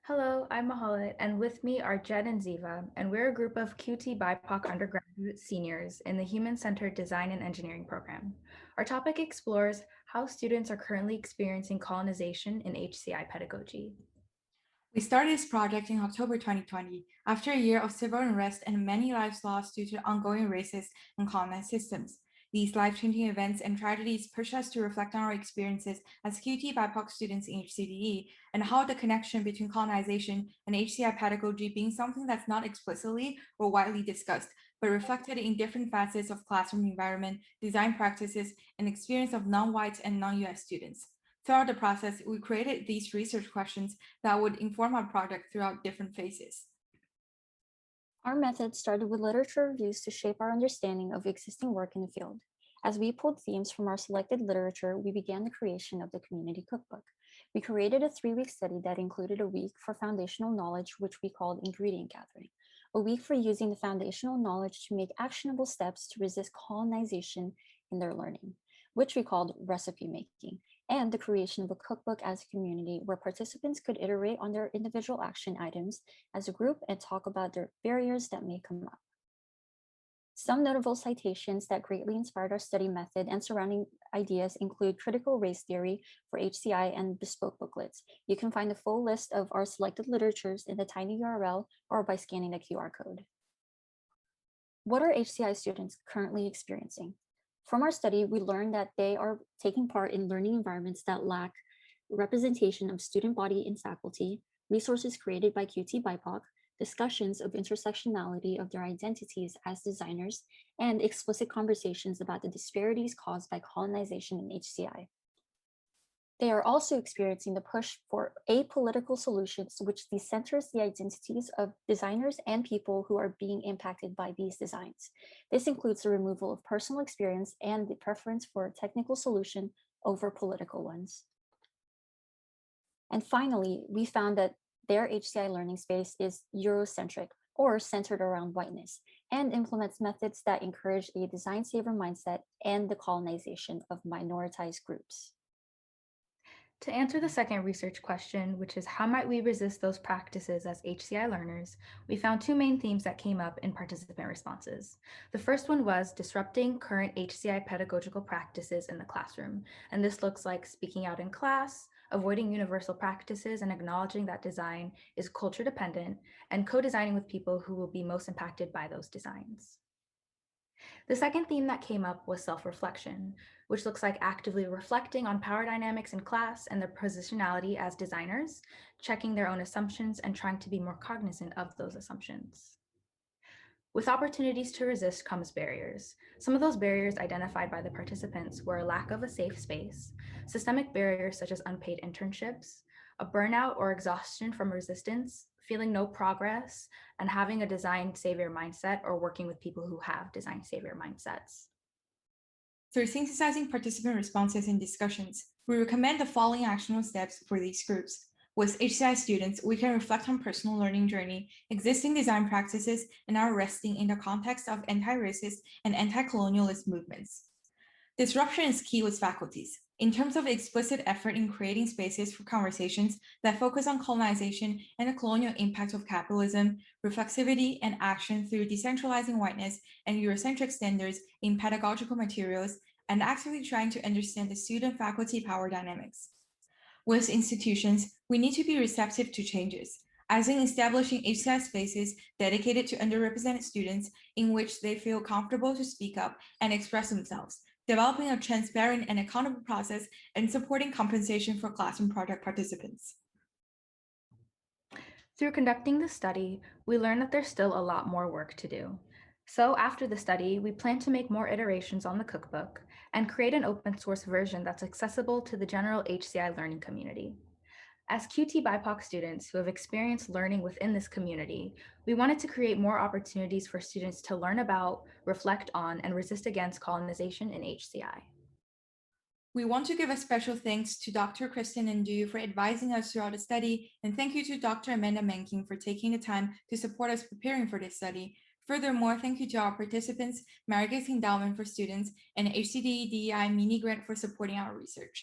Hello, I'm Mahalit, and with me are Jed and Ziva, and we're a group of QT BIPOC undergraduate seniors in the Human-Centered Design and Engineering program. Our topic explores how students are currently experiencing colonization in HCI pedagogy. We started this project in October 2020, after a year of civil unrest and many lives lost due to ongoing racist and colonized systems. These life-changing events and tragedies push us to reflect on our experiences as QT BIPOC students in HCDE and how the connection between colonization and HCI pedagogy being something that's not explicitly or widely discussed, but reflected in different facets of classroom environment, design practices, and experience of non-white and non-US students. Throughout the process, we created these research questions that would inform our project throughout different phases. Our method started with literature reviews to shape our understanding of existing work in the field. As we pulled themes from our selected literature, we began the creation of the community cookbook. We created a 3-week study that included a week for foundational knowledge, which we called ingredient gathering, a week for using the foundational knowledge to make actionable steps to resist colonization in their learning, which we called recipe making, and the creation of a cookbook as a community where participants could iterate on their individual action items as a group and talk about their barriers that may come up. Some notable citations that greatly inspired our study method and surrounding ideas include critical race theory for HCI and bespoke booklets. You can find the full list of our selected literatures in the tiny URL or by scanning the QR code. What are HCI students currently experiencing? From our study, we learned that they are taking part in learning environments that lack representation of student body and faculty, resources created by QT BIPOC, discussions of intersectionality of their identities as designers, and explicit conversations about the disparities caused by colonization in HCI. They are also experiencing the push for apolitical solutions, which decenters the identities of designers and people who are being impacted by these designs. This includes the removal of personal experience and the preference for a technical solution over political ones. And finally, we found that their HCI learning space is Eurocentric or centered around whiteness and implements methods that encourage a design saver mindset and the colonization of minoritized groups. To answer the second research question, which is how might we resist those practices as HCI learners, we found two main themes that came up in participant responses. The first one was disrupting current HCI pedagogical practices in the classroom, and this looks like speaking out in class, avoiding universal practices and acknowledging that design is culture dependent, and co-designing with people who will be most impacted by those designs. The second theme that came up was self-reflection, which looks like actively reflecting on power dynamics in class and their positionality as designers, checking their own assumptions and trying to be more cognizant of those assumptions. With opportunities to resist comes barriers. Some of those barriers identified by the participants were a lack of a safe space, systemic barriers such as unpaid internships, a burnout or exhaustion from resistance, feeling no progress, and having a design savior mindset or working with people who have design savior mindsets. Through synthesizing participant responses and discussions, we recommend the following actionable steps for these groups. With HCI students, we can reflect on personal learning journey, existing design practices, and our resting in the context of anti-racist and anti-colonialist movements. Disruption is key with faculties. In terms of explicit effort in creating spaces for conversations that focus on colonization and the colonial impact of capitalism, reflexivity, and action through decentralizing whiteness and Eurocentric standards in pedagogical materials, and actively trying to understand the student-faculty power dynamics. With institutions, we need to be receptive to changes, as in establishing HCI spaces dedicated to underrepresented students in which they feel comfortable to speak up and express themselves, developing a transparent and accountable process, and supporting compensation for classroom project participants. Through conducting the study, we learned that there's still a lot more work to do. So after the study, we plan to make more iterations on the cookbook and create an open source version that's accessible to the general HCI learning community. As QT BIPOC students who have experienced learning within this community, we wanted to create more opportunities for students to learn about, reflect on, and resist against colonization in HCI. We want to give a special thanks to Dr. Kristen Ndu for advising us throughout the study, and thank you to Dr. Amanda Menking for taking the time to support us preparing for this study. Furthermore, thank you to our participants, Margaret Endowment for Students, and HCDE DEI Mini Grant for supporting our research.